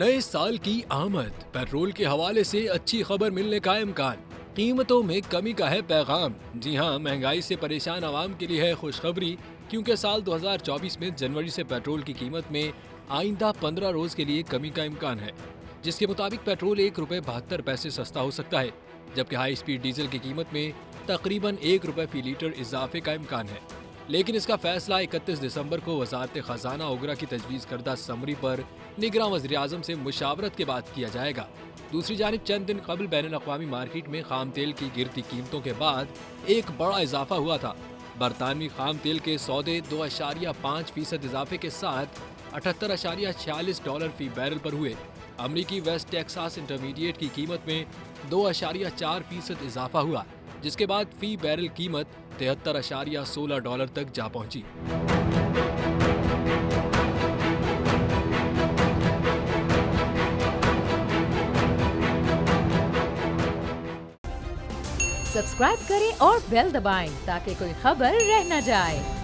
नए साल की आमद, पेट्रोल के हवाले से अच्छी खबर मिलने का इम्कान, कीमतों में कमी का है पैगाम। जी हां, महंगाई से परेशान आवाम के लिए है खुशखबरी, क्योंकि साल 2024 में जनवरी से पेट्रोल की कीमत में आइंदा 15 रोज के लिए कमी का इम्कान है, जिसके मुताबिक पेट्रोल ₹1.72 सस्ता हो सकता है, जबकि हाई स्पीड डीजल की कीमत में तकरीबन ₹1 फी लीटर इजाफे का इम्कान है। लेकिन इसका फैसला 31 दिसंबर को वजारत खजाना ओगरा की तजवीज़ करदा समरी पर निगरान वज़ीर आज़म से मुशावरत के बाद किया जाएगा। दूसरी जानिब चंद दिन कबल बैनुल अक़वामी मार्केट में खाम तेल की गिरती कीमतों के बाद एक बड़ा इजाफा हुआ था। बरतानवी खाम तेल के सौदे 2.5% इजाफे के साथ $78.46 फी बैरल पर हुए। अमरीकी वेस्ट टेक्सास इंटरमीडिएट की कीमत में 2.4% इजाफा हुआ, जिसके बाद फी बैरल कीमत $73.16 तक जा पहुंची। सब्सक्राइब करें और बेल दबाएं ताकि कोई खबर रह न जाए।